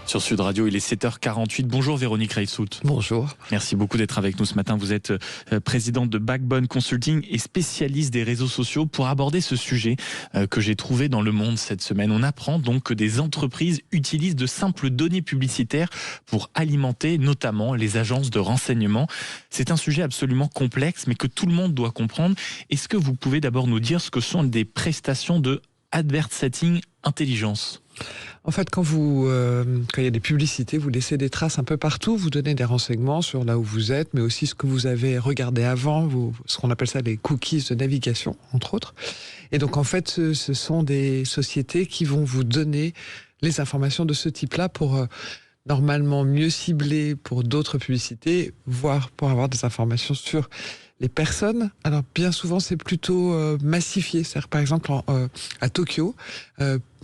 Sur Sud Radio, il est 7h48. Bonjour Véronique Reissout. Bonjour. Merci beaucoup d'être avec nous ce matin. Vous êtes présidente de Backbone Consulting et spécialiste des réseaux sociaux pour aborder ce sujet que j'ai trouvé dans Le Monde cette semaine. On apprend donc que des entreprises utilisent de simples données publicitaires pour alimenter notamment les agences de renseignement. C'est un sujet absolument complexe mais que tout le monde doit comprendre. Est-ce que vous pouvez d'abord nous dire ce que sont des prestations de advertising intelligence ? En fait, quand il y a des publicités, vous laissez des traces un peu partout, vous donnez des renseignements sur là où vous êtes, mais aussi ce que vous avez regardé avant, ce qu'on appelle ça les cookies de navigation, entre autres. Et donc, en fait, ce sont des sociétés qui vont vous donner les informations de ce type-là pour normalement mieux cibler pour d'autres publicités, voire pour avoir des informations sur les personnes. Alors, bien souvent, c'est plutôt massifié. C'est-à-dire, par exemple, à Tokyo,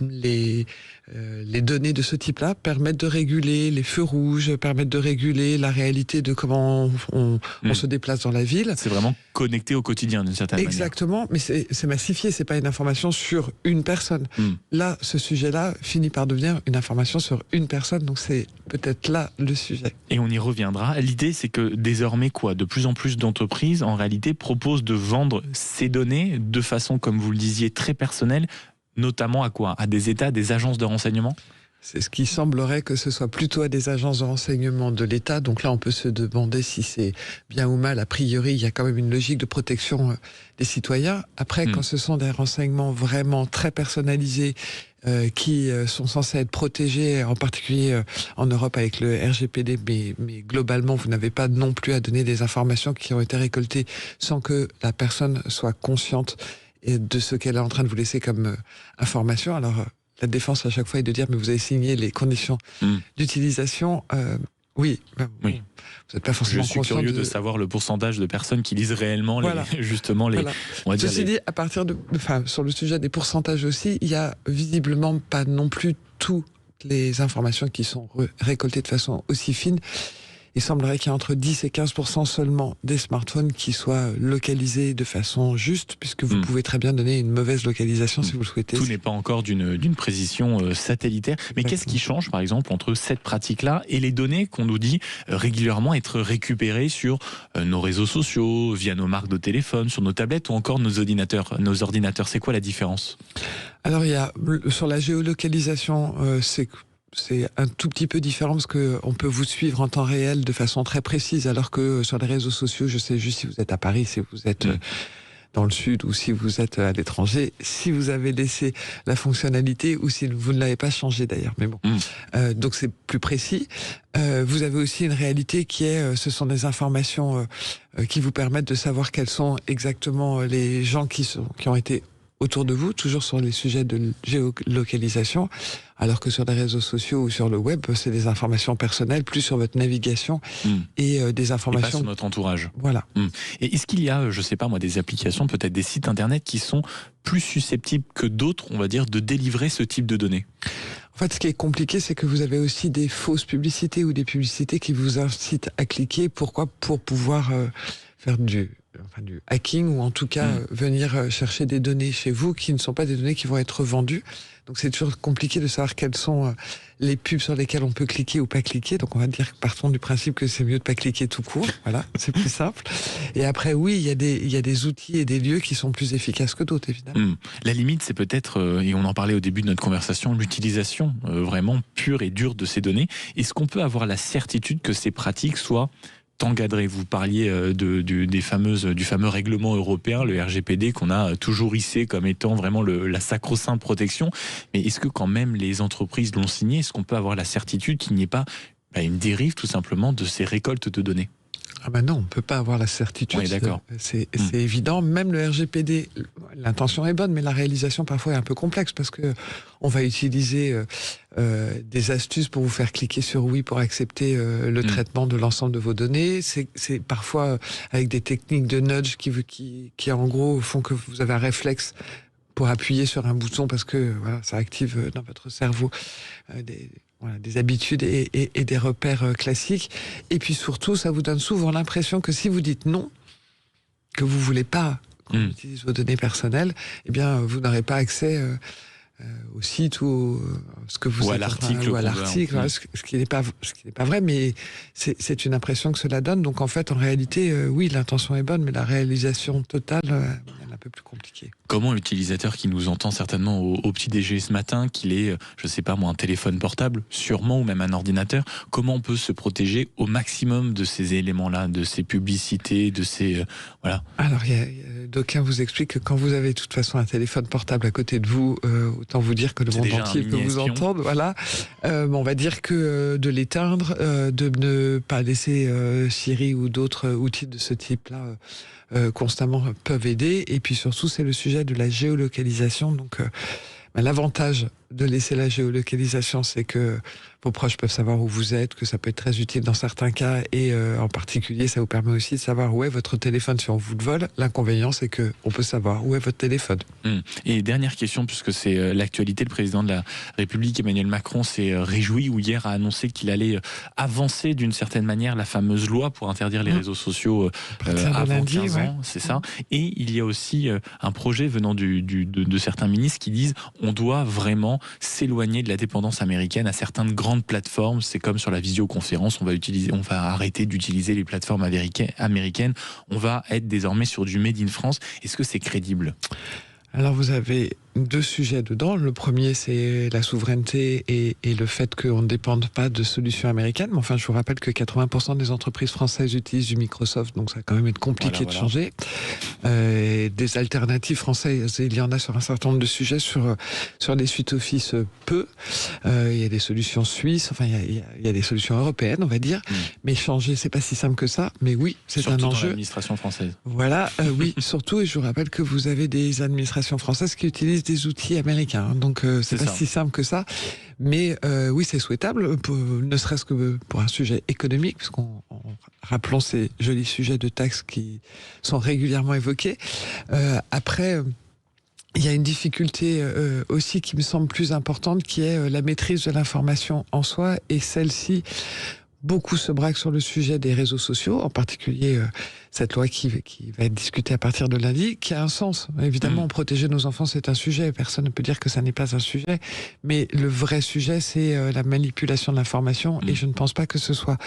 les données de ce type-là permettent de réguler les feux rouges, permettent de réguler la réalité de comment on se déplace dans la ville. C'est vraiment connecté au quotidien d'une certaine manière. Exactement, mais c'est massifié, c'est pas une information sur une personne. Là, ce sujet-là finit par devenir une information sur une personne, donc c'est peut-être là le sujet. Et on y reviendra. L'idée, c'est que désormais, de plus en plus d'entreprises, en réalité, proposent de vendre ces données de façon, comme vous le disiez, très personnelle, notamment à quoi ? À des États, des agences de renseignement ? C'est ce qui semblerait que ce soit plutôt à des agences de renseignement de l'État. Donc là, on peut se demander si c'est bien ou mal. A priori, il y a quand même une logique de protection des citoyens. Après, quand ce sont des renseignements vraiment très personnalisés qui sont censés être protégés, en particulier en Europe avec le RGPD, mais globalement, vous n'avez pas non plus à donner des informations qui ont été récoltées sans que la personne soit consciente de ce qu'elle est en train de vous laisser comme information. Alors, la défense à chaque fois est de dire mais vous avez signé les conditions d'utilisation. Oui. Vous n'êtes pas forcément conscient. Je suis curieux de savoir le pourcentage de personnes qui lisent réellement on va dire Ceci dit, à partir sur le sujet des pourcentages aussi, il y a visiblement pas non plus toutes les informations qui sont récoltées de façon aussi fine. Il semblerait qu'il y ait entre 10 et 15% seulement des smartphones qui soient localisés de façon juste, puisque vous pouvez très bien donner une mauvaise localisation si vous le souhaitez. Tout n'est pas encore d'une précision satellitaire. Mais qu'est-ce qui change, par exemple, entre cette pratique-là et les données qu'on nous dit régulièrement être récupérées sur nos réseaux sociaux, via nos marques de téléphone, sur nos tablettes ou encore nos ordinateurs. C'est quoi la différence ? Alors, sur la géolocalisation, c'est un tout petit peu différent parce que on peut vous suivre en temps réel de façon très précise, alors que sur les réseaux sociaux, je sais juste si vous êtes à Paris, si vous êtes dans le sud ou si vous êtes à l'étranger, si vous avez laissé la fonctionnalité ou si vous ne l'avez pas changé d'ailleurs. Mais bon, donc c'est plus précis. Vous avez aussi une réalité qui est, ce sont des informations qui vous permettent de savoir quels sont exactement les gens qui ont été autour de vous, toujours sur les sujets de géolocalisation, alors que sur les réseaux sociaux ou sur le web, c'est des informations personnelles, plus sur votre navigation et des informations... Et pas sur notre entourage. Voilà. Et est-ce qu'il y a, je sais pas moi, des applications, peut-être des sites internet qui sont plus susceptibles que d'autres, on va dire, de délivrer ce type de données ? En fait, ce qui est compliqué, c'est que vous avez aussi des fausses publicités ou des publicités qui vous incitent à cliquer. Pourquoi ? Pour pouvoir faire du hacking ou en tout cas venir chercher des données chez vous qui ne sont pas des données qui vont être vendues. Donc c'est toujours compliqué de savoir quelles sont les pubs sur lesquelles on peut cliquer ou pas cliquer. Donc on va dire que partons du principe que c'est mieux de pas cliquer tout court. Voilà, c'est plus simple. Et après, oui, il y a des outils et des lieux qui sont plus efficaces que d'autres, évidemment. La limite, c'est peut-être, et on en parlait au début de notre conversation, l'utilisation vraiment pure et dure de ces données. Est-ce qu'on peut avoir la certitude que ces pratiques soient encadré? Vous parliez du fameux règlement européen, le RGPD, qu'on a toujours hissé comme étant vraiment la sacro-sainte protection. Mais est-ce que quand même les entreprises l'ont signé, est-ce qu'on peut avoir la certitude qu'il n'y ait pas une dérive tout simplement de ces récoltes de données? Ah ben non, on ne peut pas avoir la certitude, oui, d'accord. C'est évident. Même le RGPD, l'intention est bonne, mais la réalisation parfois est un peu complexe parce que on va utiliser des astuces pour vous faire cliquer sur oui pour accepter le traitement de l'ensemble de vos données. C'est parfois avec des techniques de nudge qui en gros font que vous avez un réflexe pour appuyer sur un bouton parce que voilà, ça active dans votre cerveau des habitudes et des repères classiques. Et puis surtout, ça vous donne souvent l'impression que si vous dites non, que vous voulez pas qu'on utilise vos données personnelles, eh bien, vous n'aurez pas accès au site ou ce que vous ou à êtes l'article, ou à l'article, voilà, ce qui n'est pas vrai, mais c'est une impression que cela donne. Donc en fait, en réalité, oui, l'intention est bonne, mais la réalisation totale, elle est un peu plus compliquée. Comment l'utilisateur qui nous entend certainement au petit déjeuner ce matin, qu'il ait, je sais pas moi, un téléphone portable, sûrement, ou même un ordinateur, comment on peut se protéger au maximum de ces éléments-là, de ces publicités, de ces... voilà. Alors, d'aucuns vous expliquent que quand vous avez de toute façon un téléphone portable à côté de vous, autant vous dire que le monde entier peut vous entendre. Voilà. On va dire que de l'éteindre, de ne pas laisser Siri ou d'autres outils de ce type-là constamment peuvent aider. Et puis surtout, c'est le sujet de la géolocalisation. Donc, l'avantage de laisser la géolocalisation, c'est que vos proches peuvent savoir où vous êtes, que ça peut être très utile dans certains cas, et en particulier, ça vous permet aussi de savoir où est votre téléphone si on vous le vole. L'inconvénient, c'est que on peut savoir où est votre téléphone. Et dernière question, puisque c'est l'actualité, le président de la République, Emmanuel Macron, s'est réjoui ou hier a annoncé qu'il allait avancer d'une certaine manière la fameuse loi pour interdire les réseaux sociaux avant lundi, 15 ans, c'est ça. Et il y a aussi un projet venant de certains ministres qui disent on doit vraiment s'éloigner de la dépendance américaine à certaines grandes plateformes. C'est comme sur la visioconférence, on va arrêter d'utiliser les plateformes américaines. On va être désormais sur du Made in France. Est-ce que c'est crédible ? Alors vous avez deux sujets dedans. Le premier, c'est la souveraineté et le fait qu'on ne dépende pas de solutions américaines. Mais enfin, je vous rappelle que 80% des entreprises françaises utilisent du Microsoft, donc ça va quand même être compliqué de changer. Des alternatives françaises, il y en a sur un certain nombre de sujets. Sur les suites Office, peu. Il y a des solutions suisses, enfin il y a des solutions européennes, on va dire. Mais changer, c'est pas si simple que ça. Mais oui, c'est un enjeu. Surtout dans l'administration française. Voilà, oui, surtout. Et je vous rappelle que vous avez des administrations françaises qui utilisent des outils américains. Donc c'est pas si simple que ça. Mais oui, c'est souhaitable, ne serait-ce que pour un sujet économique, puisqu'on rappelons ces jolis sujets de taxes qui sont régulièrement évoqués. Après, il y a une difficulté aussi qui me semble plus importante, qui est la maîtrise de l'information en soi, et celle-ci, beaucoup se braquent sur le sujet des réseaux sociaux, en particulier cette loi qui va être discutée à partir de lundi, qui a un sens. Évidemment, protéger nos enfants, c'est un sujet. Personne ne peut dire que ça n'est pas un sujet. Mais le vrai sujet, c'est la manipulation de l'information. Et je ne pense pas que ce soit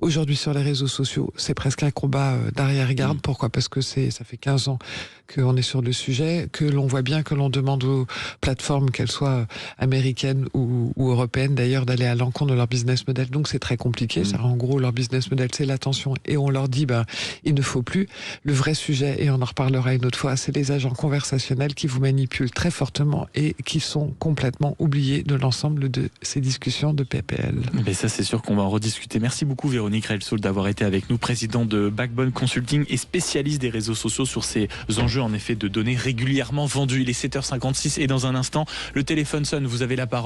aujourd'hui sur les réseaux sociaux. C'est presque un combat d'arrière-garde. Pourquoi ? Parce que ça fait 15 ans qu'on est sur le sujet, que l'on voit bien que l'on demande aux plateformes, qu'elles soient américaines ou européennes d'ailleurs, d'aller à l'encontre de leur business model. Donc c'est très compliqué. Ça, en gros, leur business model, c'est l'attention. Et on leur dit, il ne faut plus. Le vrai sujet, et on en reparlera une autre fois, c'est les agents conversationnels qui vous manipulent très fortement et qui sont complètement oubliés de l'ensemble de ces discussions de PPL. Mais ça, c'est sûr qu'on va en rediscuter. Merci beaucoup, Véronique Reilsoul, d'avoir été avec nous, présidente de Backbone Consulting et spécialiste des réseaux sociaux sur ces enjeux, en effet, de données régulièrement vendues. Il est 7h56 et dans un instant, le téléphone sonne. Vous avez la parole.